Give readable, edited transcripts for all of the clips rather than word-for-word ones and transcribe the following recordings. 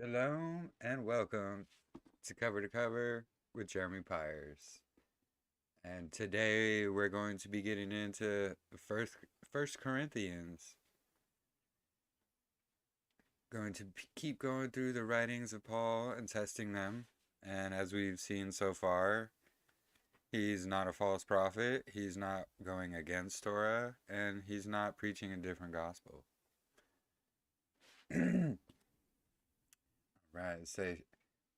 Shalom and welcome to Cover with Jeremy Pyers. And today we're going to be getting into First Corinthians. Going to keep going through the writings of Paul and testing them. And as we've seen so far, he's not a false prophet, he's not going against Torah, and he's not preaching a different gospel. Right, say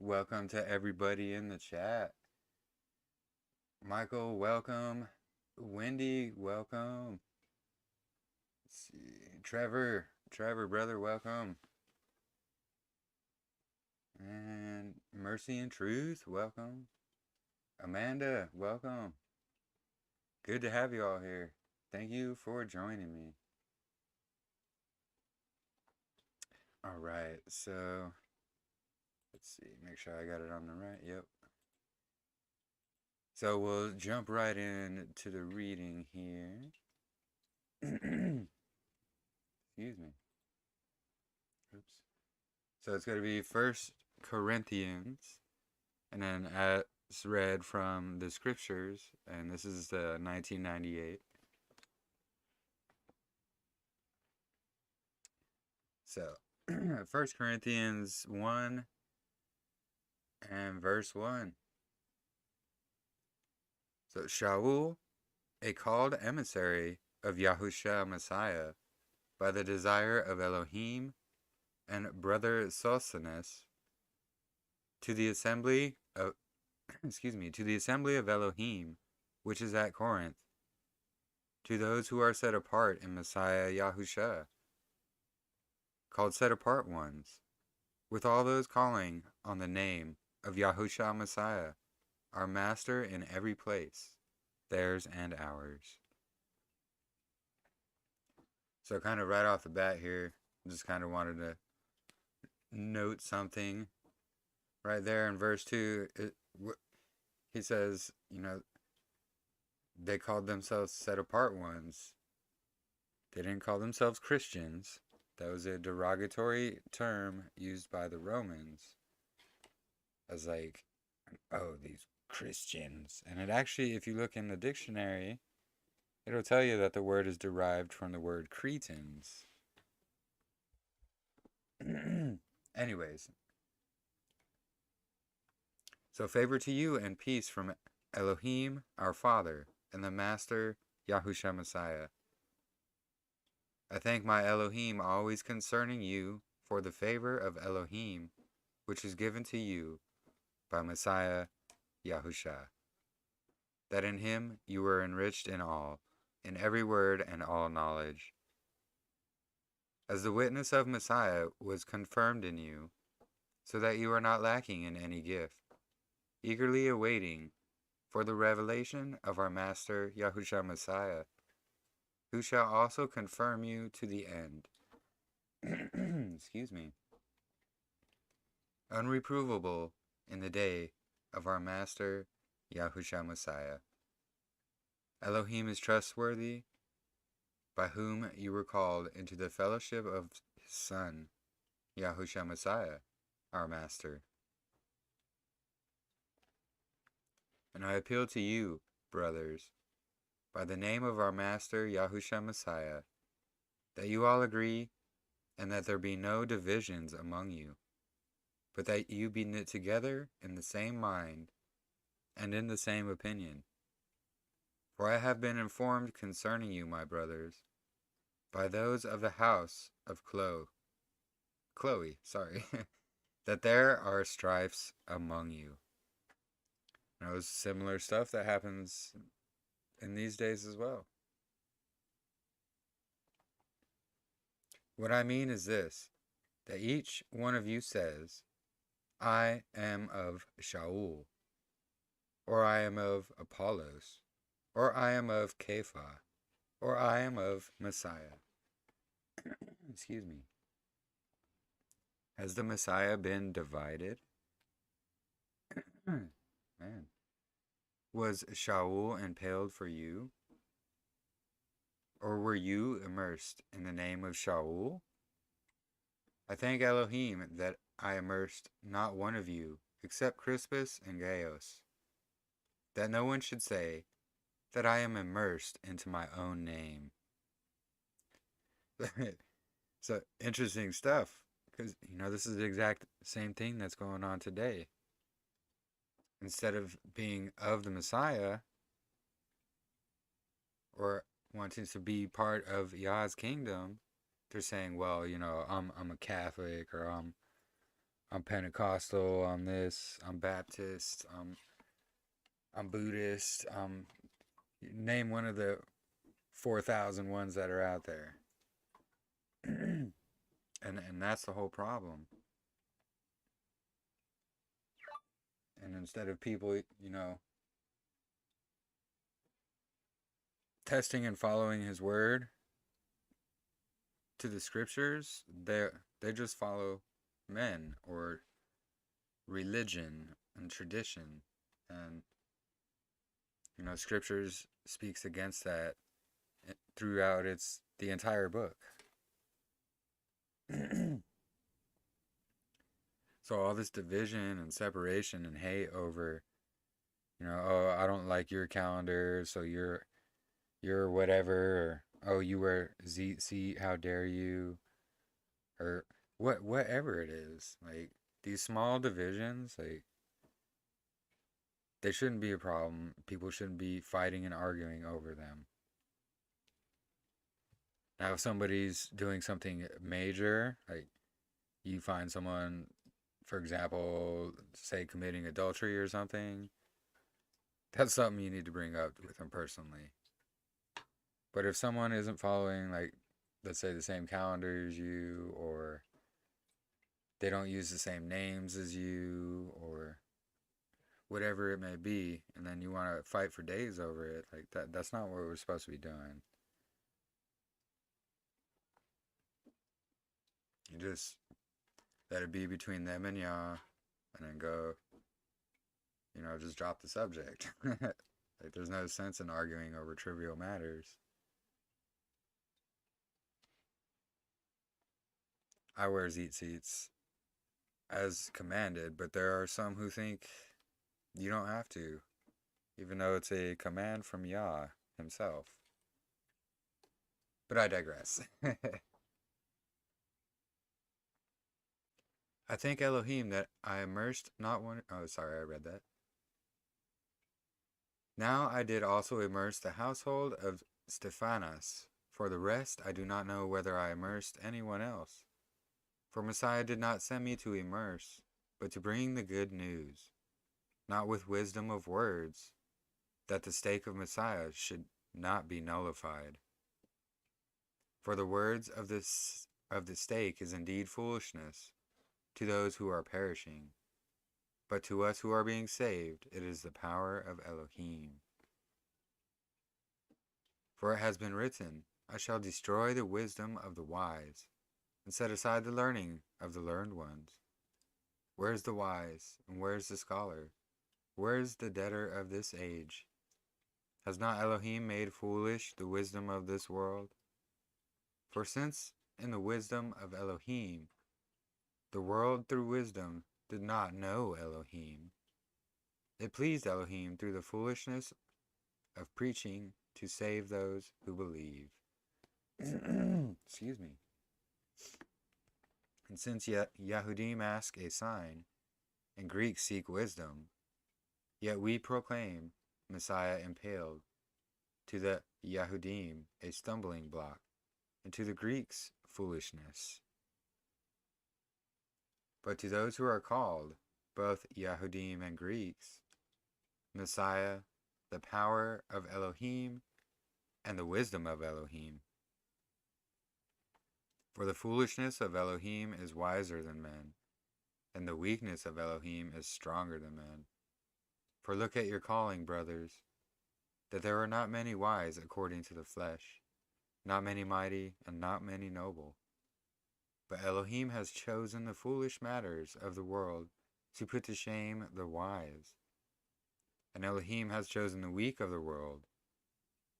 welcome to everybody in the chat. Michael, welcome. Wendy, welcome. Let's see. Trevor, brother, welcome. And Mercy and Truth, welcome. Amanda, welcome. Good to have you all here. Thank you for joining me. All right, so let's see, make sure I got it on the right. Yep. So we'll jump right into the reading here. Excuse me. Oops. So it's going to be First Corinthians, and then as read from the scriptures, and this is the 1998. So, 1 Corinthians 1 and verse 1. So, Shaul, a called emissary of Yahushua Messiah, by the desire of Elohim, and brother Sosthenes, to the assembly of Elohim, which is at Corinth, to those who are set apart in Messiah Yahushua, called set apart ones, with all those calling on the name of Yahushua Messiah, our Master in every place, theirs and ours. So kind of right off the bat here, just kind of wanted to note something. Right there in verse 2, he says, they called themselves set apart ones. They didn't call themselves Christians. That was a derogatory term used by the Romans as like, oh, these Christians. And it actually, if you look in the dictionary, it'll tell you that the word is derived from the word Cretans. Anyways. So favor to you and peace from Elohim, our Father, and the Master, Yahushua Messiah. I thank my Elohim always concerning you for the favor of Elohim, which is given to you by Messiah, Yahushua, that in him you were enriched in all, in every word and all knowledge, as the witness of Messiah was confirmed in you, so that you are not lacking in any gift, eagerly awaiting for the revelation of our Master Yahushua Messiah, who shall also confirm you to the end. Excuse me. Unreprovable in the day of our Master Yahushua Messiah. Elohim is trustworthy, by whom you were called into the fellowship of his Son, Yahushua Messiah, our Master. And I appeal to you, brothers, by the name of our Master Yahushua Messiah, that you all agree, and that there be no divisions among you, but that you be knit together in the same mind and in the same opinion. For I have been informed concerning you, my brothers, by those of the house of Chloe, that there are strifes among you. It's similar stuff that happens in these days as well. What I mean is this, that each one of you says, I am of Shaul, or I am of Apollos, or I am of Kepha, or I am of Messiah. Excuse me. Has the Messiah been divided? Man. Was Shaul impaled for you? Or were you immersed in the name of Shaul? I thank Elohim that I immersed not one of you, except Crispus and Gaius, that no one should say that I am immersed into my own name. So, interesting stuff, because, this is the exact same thing that's going on today. Instead of being of the Messiah, or wanting to be part of Yah's kingdom, they're saying, well, I'm a Catholic, or I'm Pentecostal, I'm this, I'm Baptist, I'm Buddhist, name one of the 4,000 ones that are out there. and that's the whole problem. And instead of people, testing and following his word to the scriptures, they just follow men or religion and tradition. And scriptures speaks against that throughout the entire book. So all this division and separation and hate over, oh, I don't like your calendar, so you're whatever, or oh, you wear Tzitzit, how dare you, or whatever it is. Like, these small divisions, like, they shouldn't be a problem. People shouldn't be fighting and arguing over them. Now, if somebody's doing something major, like you find someone, for example, say committing adultery or something, that's something you need to bring up with them personally. But if someone isn't following, like, let's say the same calendar as you, or they don't use the same names as you, or whatever it may be, and then you want to fight for days over it, like, that's not what we're supposed to be doing. You just let it be between them and Yah, and then go, just drop the subject. Like, there's no sense in arguing over trivial matters. I wear tzitzits as commanded, but there are some who think you don't have to, even though it's a command from Yah himself. But I digress. I thank Elohim that I immersed not one... Oh, sorry, I read that. Now I did also immerse the household of Stephanas. For the rest, I do not know whether I immersed anyone else. For Messiah did not send me to immerse, but to bring the good news, not with wisdom of words, that the stake of Messiah should not be nullified. For the words of the stake is indeed foolishness to those who are perishing, But to us who are being saved, it is the power of Elohim. For it has been written, I shall destroy the wisdom of the wise, and set aside the learning of the learned ones. Where is the wise, and where is the scholar? Where is the debtor of this age? Has not Elohim made foolish the wisdom of this world? For since in the wisdom of Elohim, the world through wisdom did not know Elohim, it pleased Elohim through the foolishness of preaching to save those who believe. Excuse me. And since Yahudim ask a sign, and Greeks seek wisdom, yet we proclaim Messiah impaled, to the Yahudim a stumbling block, and to the Greeks foolishness. But to those who are called, both Yahudim and Greeks, Messiah, the power of Elohim, and the wisdom of Elohim. For the foolishness of Elohim is wiser than men, and the weakness of Elohim is stronger than men. For look at your calling, brothers, that there are not many wise according to the flesh, not many mighty, and not many noble. But Elohim has chosen the foolish matters of the world to put to shame the wise. And Elohim has chosen the weak of the world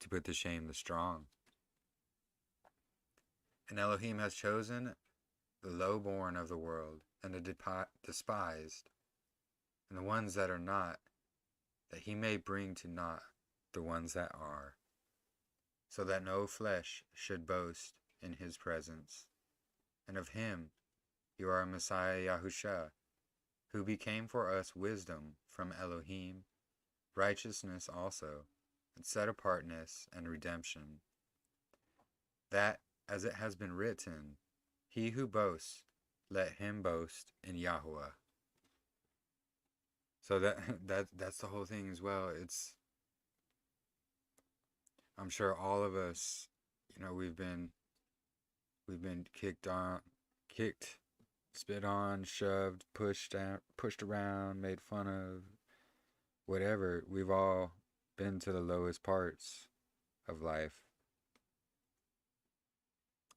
to put to shame the strong. And Elohim has chosen the lowborn of the world, and the despised, and the ones that are not, that he may bring to naught the ones that are, so that no flesh should boast in his presence. And of him you are Messiah Yahusha, who became for us wisdom from Elohim, righteousness also, and set apartness and redemption. That, as it has been written, he who boasts, let him boast in Yahuwah. So that's the whole thing as well. I'm sure all of us, we've been kicked, spit on, shoved, pushed around, made fun of, whatever. We've all been to the lowest parts of life.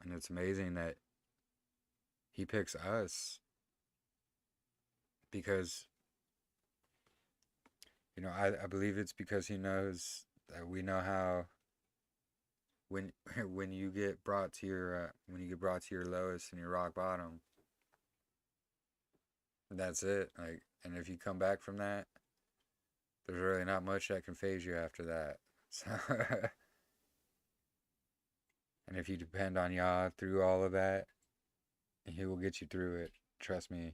And it's amazing that he picks us because, I believe it's because he knows that we know how when you get brought to your lowest and your rock bottom, that's it. And if you come back from that, there's really not much that can phase you after that. So and if you depend on Yah through all of that, he will get you through it. Trust me.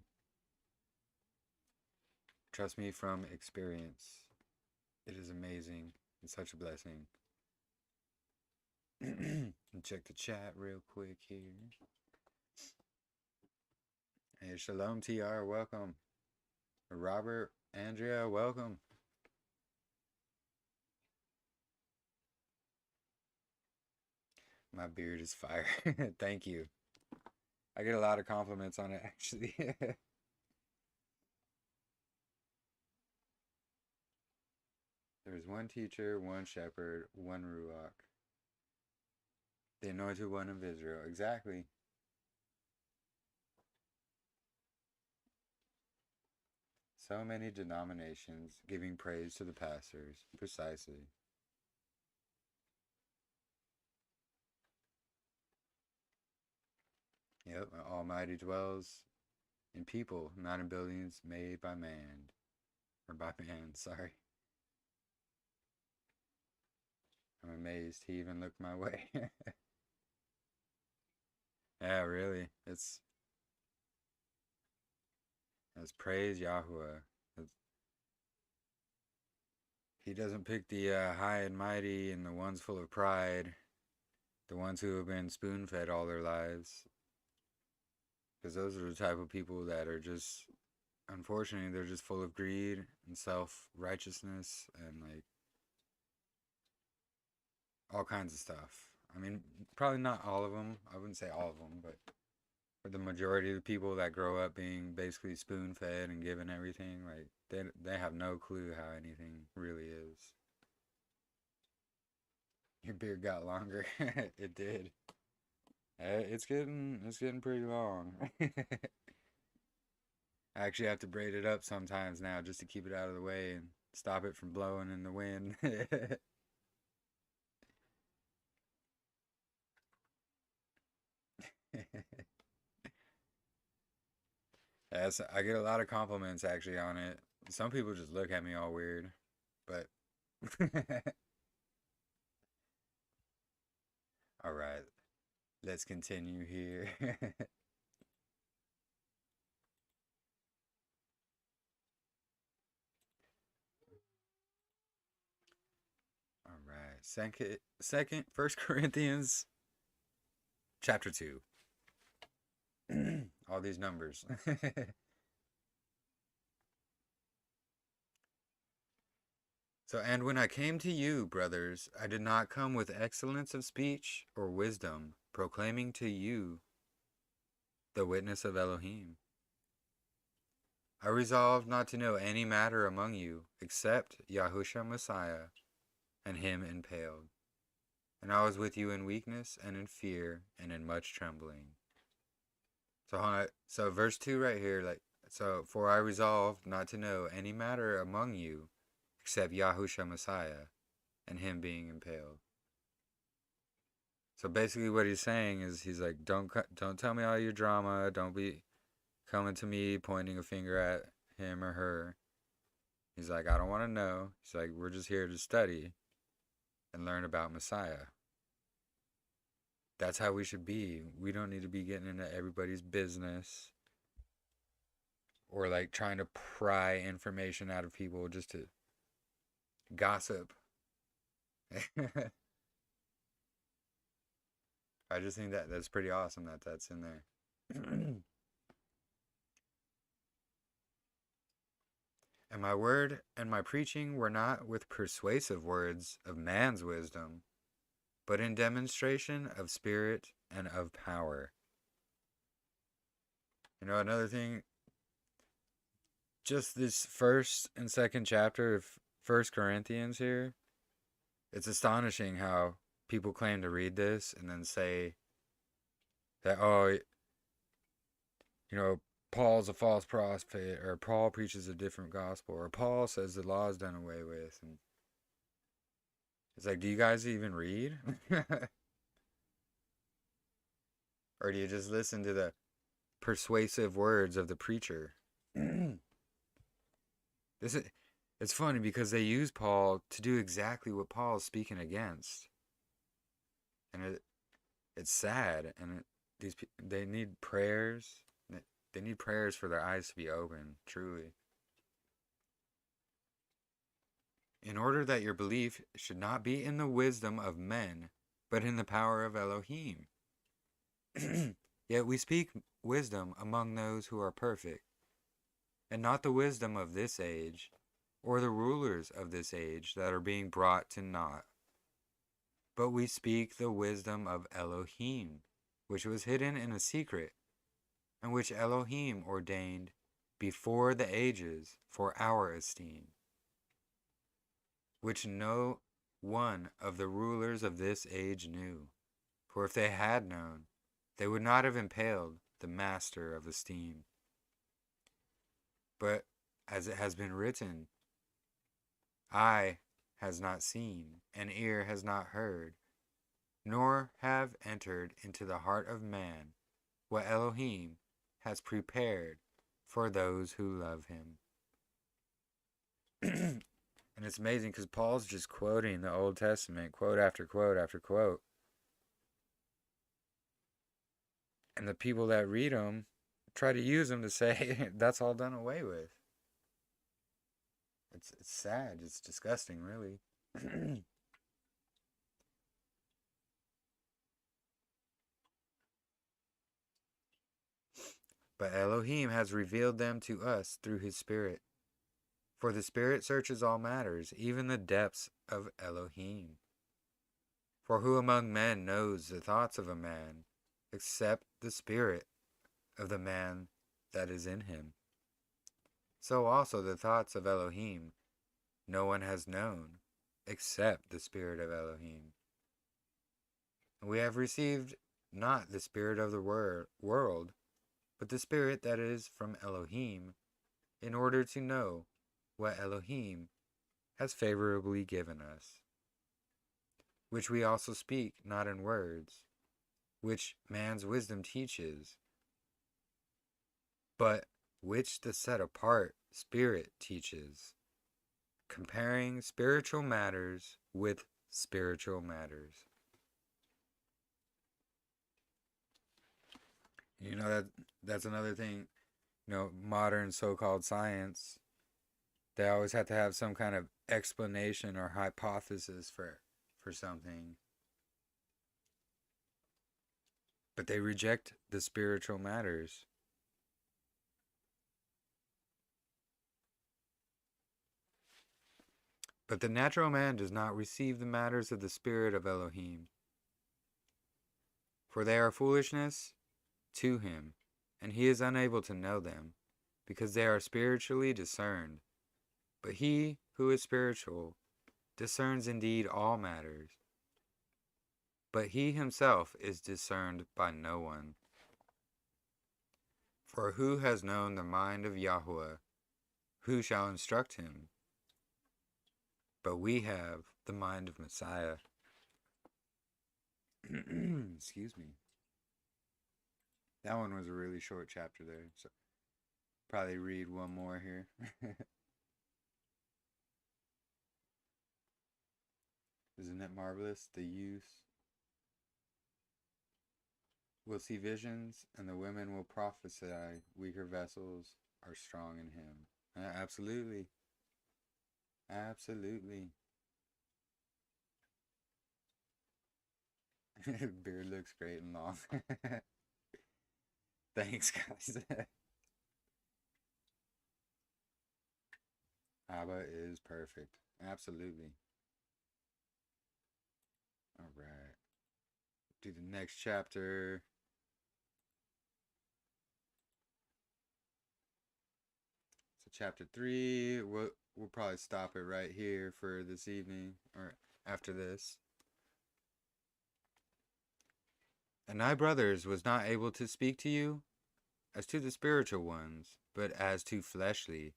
Trust me from experience. It is amazing. It's such a blessing. Check the chat real quick here. Hey, Shalom TR, welcome. Robert, Andrea, welcome. My beard is fire. Thank you. I get a lot of compliments on it, actually. There's one teacher, one shepherd, one Ruach. The anointed one of Israel. Exactly. So many denominations giving praise to the pastors. Precisely. Yep, Almighty dwells in people, not in buildings made by man. Or by man, sorry. I'm amazed he even looked my way. Yeah, really. It's praise Yahuwah. He doesn't pick the high and mighty and the ones full of pride, the ones who have been spoon-fed all their lives. Because those are the type of people that are just, unfortunately, they're just full of greed and self-righteousness and all kinds of stuff. I mean, probably not all of them. I wouldn't say all of them, but Or the majority of the people that grow up being basically spoon fed and given everything, like they have no clue how anything really is. Your beard got longer. It did. It's getting pretty long. I actually have to braid it up sometimes now just to keep it out of the way and stop it from blowing in the wind. Yes, I get a lot of compliments actually on it. Some people just look at me all weird, but all right, let's continue here. All right, First Corinthians chapter 2. All these numbers. So, and when I came to you, brothers, I did not come with excellence of speech or wisdom, proclaiming to you the witness of Elohim. I resolved not to know any matter among you except Yahusha Messiah and him impaled. And I was with you in weakness and in fear and in much trembling. So verse 2 right here, for I resolved not to know any matter among you except Yahusha Messiah and him being impaled. So basically what he's saying is he's like, don't tell me all your drama. Don't be coming to me pointing a finger at him or her. He's like, I don't want to know. He's like, we're just here to study and learn about Messiah. That's how we should be. We don't need to be getting into everybody's business or like trying to pry information out of people just to gossip. I just think that's pretty awesome that that's in there. And my word and my preaching were not with persuasive words of man's wisdom, but in demonstration of spirit and of power. You know, another thing, just this first and second chapter of First Corinthians here, it's astonishing how people claim to read this and then say that, oh, you know, Paul's a false prophet, or Paul preaches a different gospel, or Paul says the law is done away with. And it's like, do you guys even read? Or do you just listen to the persuasive words of the preacher? It's funny because they use Paul to do exactly what Paul is speaking against. And it's sad, and they need prayers. They need prayers for their eyes to be open, truly. In order that your belief should not be in the wisdom of men, but in the power of Elohim. Yet we speak wisdom among those who are perfect, and not the wisdom of this age, or the rulers of this age that are being brought to naught. But we speak the wisdom of Elohim, which was hidden in a secret, and which Elohim ordained before the ages for our esteem, which no one of the rulers of this age knew. For if they had known, they would not have impaled the master of esteem. But as it has been written, eye has not seen, and ear has not heard, nor have entered into the heart of man what Elohim has prepared for those who love him. And it's amazing because Paul's just quoting the Old Testament, quote after quote after quote. And the people that read them try to use them to say that's all done away with. It's sad. It's disgusting, really. But Elohim has revealed them to us through his Spirit. For the Spirit searches all matters, even the depths of Elohim. For who among men knows the thoughts of a man, except the Spirit of the man that is in him. So also the thoughts of Elohim no one has known, except the Spirit of Elohim. We have received not the spirit of the world, but the Spirit that is from Elohim, in order to know what Elohim has favorably given us, which we also speak not in words, which man's wisdom teaches, but which the set apart Spirit teaches, comparing spiritual matters with spiritual matters. That's another thing, modern so-called science, they always have to have some kind of explanation or hypothesis for something. But they reject the spiritual matters. But the natural man does not receive the matters of the Spirit of Elohim, for they are foolishness to him, and he is unable to know them, because they are spiritually discerned. But he who is spiritual discerns indeed all matters, but he himself is discerned by no one. For who has known the mind of Yahweh? Who shall instruct him? But we have the mind of Messiah. Excuse me. That one was a really short chapter there, so probably read one more here. Isn't it marvelous? The youth will see visions, and the women will prophesy. Weaker vessels are strong in him. Absolutely. Absolutely. Beard looks great and long. Thanks, guys. Abba is perfect. Absolutely. Alright. Do the next chapter. So chapter 3. We'll probably stop it right here for this evening, or after this. And I, brothers, was not able to speak to you as to the spiritual ones, but as to fleshly,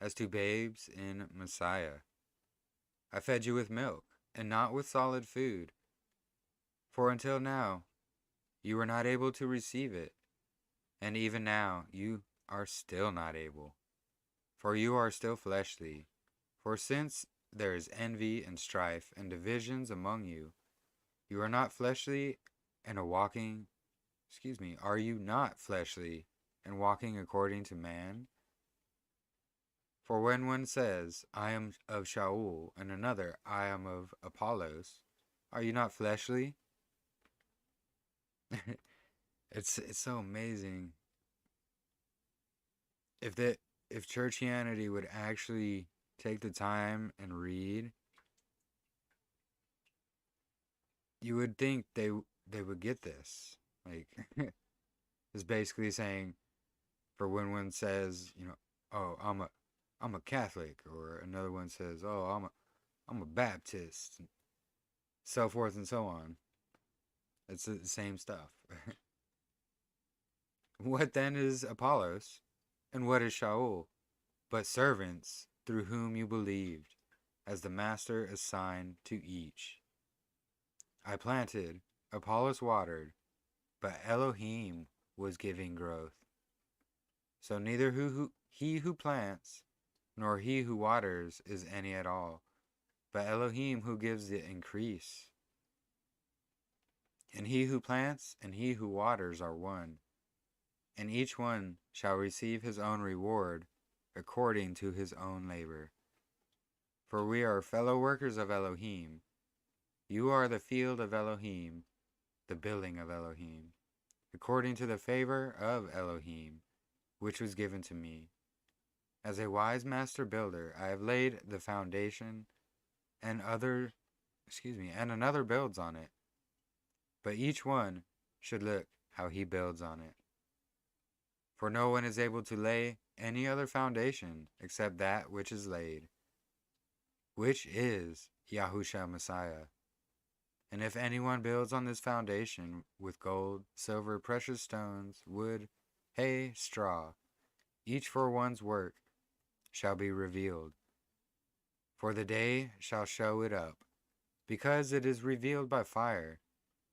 as to babes in Messiah. I fed you with milk, and not with solid food. For until now, you were not able to receive it, and even now you are still not able. For you are still fleshly. For since there is envy and strife and divisions among you, you are not fleshly and are you not fleshly and walking according to man? For when one says, I am of Shaul, and another, I am of Apollos, are you not fleshly? It's so amazing. If churchianity would actually take the time and read, you would think they would get this. Like, it's basically saying, for when one says, oh, I'm a Catholic, or another one says, oh, I'm a Baptist, so forth and so on. It's the same stuff. What then is Apollos, and what is Shaul, but servants through whom you believed, as the master assigned to each? I planted, Apollos watered, but Elohim was giving growth. So neither he who plants nor he who waters is any at all, but Elohim who gives the increase. And he who plants and he who waters are one, and each one shall receive his own reward according to his own labor. For we are fellow workers of Elohim. You are the field of Elohim, the building of Elohim, according to the favor of Elohim, which was given to me. As a wise master builder, I have laid the foundation, and another builds on it. But each one should look how he builds on it. For no one is able to lay any other foundation except that which is laid, which is Yahusha Messiah. And if anyone builds on this foundation with gold, silver, precious stones, wood, hay, straw, each for one's work, shall be revealed. For the day shall show it up, because it is revealed by fire,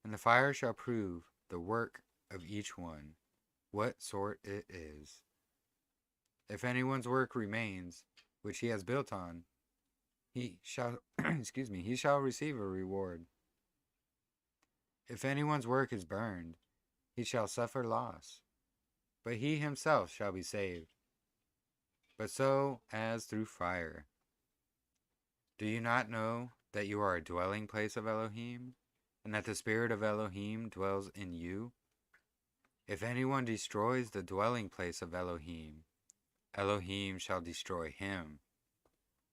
and the fire shall prove the work of each one, what sort it is. If anyone's work remains, which he has built on, he shall he shall receive a reward. If anyone's work is burned, he shall suffer loss, but he himself shall be saved, but so as through fire. Do you not know that you are a dwelling place of Elohim, and that the Spirit of Elohim dwells in you? If anyone destroys the dwelling place of Elohim, Elohim shall destroy him.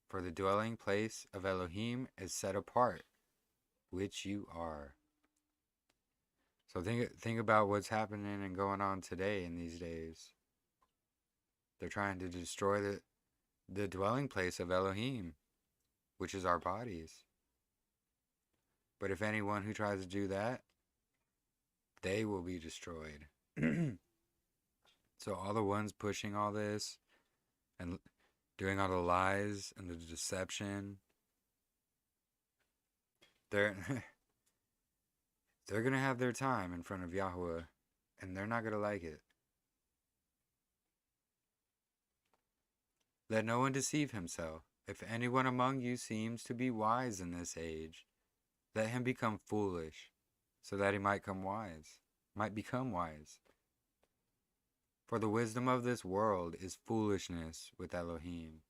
For the dwelling place of Elohim is set apart, which you are. So think about what's happening and going on today in these days. They're trying to destroy the dwelling place of Elohim, which is our bodies. But if anyone who tries to do that, they will be destroyed. So all the ones pushing all this and doing all the lies and the deception, they're going to have their time in front of Yahweh, and they're not going to like it. Let no one deceive himself. If anyone among you seems to be wise in this age, let him become foolish, so that he might become wise. For the wisdom of this world is foolishness with Elohim.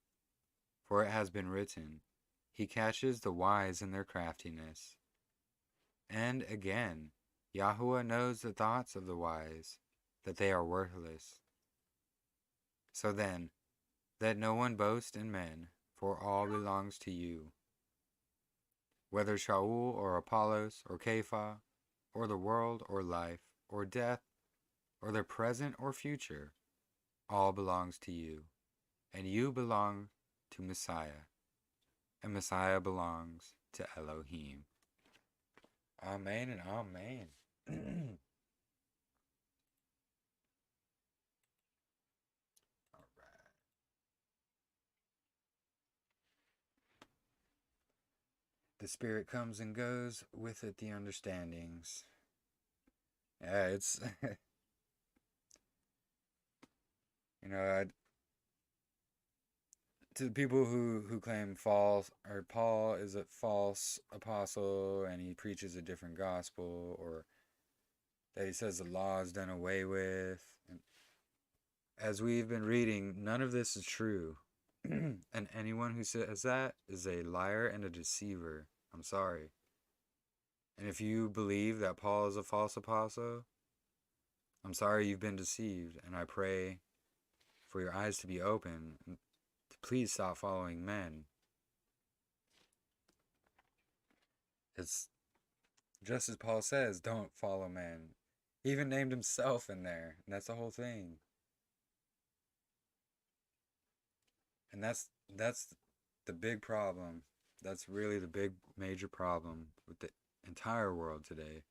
For it has been written, He catches the wise in their craftiness. And again, Yahweh knows the thoughts of the wise, that they are worthless. So then, let no one boast in men, for all belongs to you. Whether Shaul or Apollos or Kepha, or the world or life, or death, or the present or future, all belongs to you, and you belong to Messiah, and Messiah belongs to Elohim. Amen and amen. All right. The Spirit comes and goes, with it the understandings. Yeah, it's... you know, to the people who claim false, or Paul is a false apostle and he preaches a different gospel, or that he says the law is done away with. And as we've been reading, none of this is true. And anyone who says that is a liar and a deceiver. I'm sorry. And if you believe that Paul is a false apostle, I'm sorry you've been deceived, and I pray for your eyes to be open. Please stop following men. It's just as Paul says, don't follow men. He even named himself in there, and that's the whole thing. And that's the big problem. That's really the big major problem with the entire world today.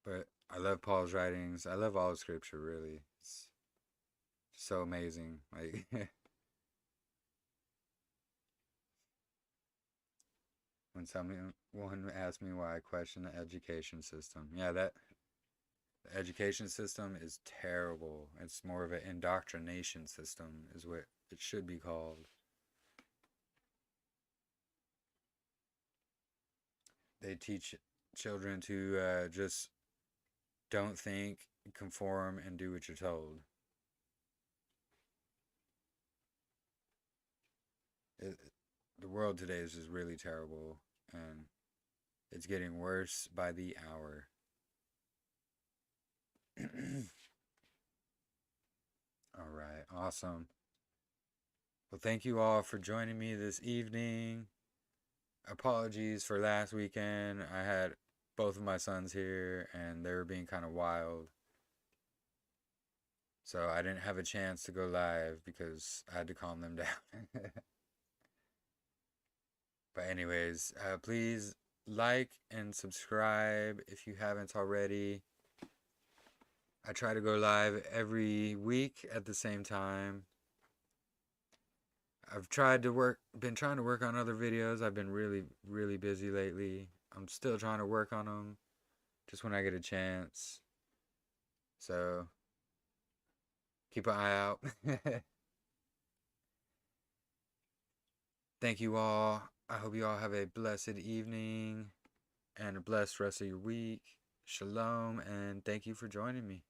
But I love Paul's writings. I love all of Scripture, really. It's so amazing. Like, when someone asked me why I question the education system, yeah, the education system is terrible. It's more of an indoctrination system, is what it should be called. They teach children to just don't think, conform, and do what you're told. The world today is just really terrible, and it's getting worse by the hour. Alright, awesome. Well, thank you all for joining me this evening. Apologies for last weekend. I had both of my sons here, and they were being kind of wild. So I didn't have a chance to go live because I had to calm them down. But anyways, please like and subscribe if you haven't already. I try to go live every week at the same time. I've been trying to work on other videos. I've been really, really busy lately. I'm still trying to work on them just when I get a chance. So keep an eye out. Thank you all. I hope you all have a blessed evening and a blessed rest of your week. Shalom, and thank you for joining me.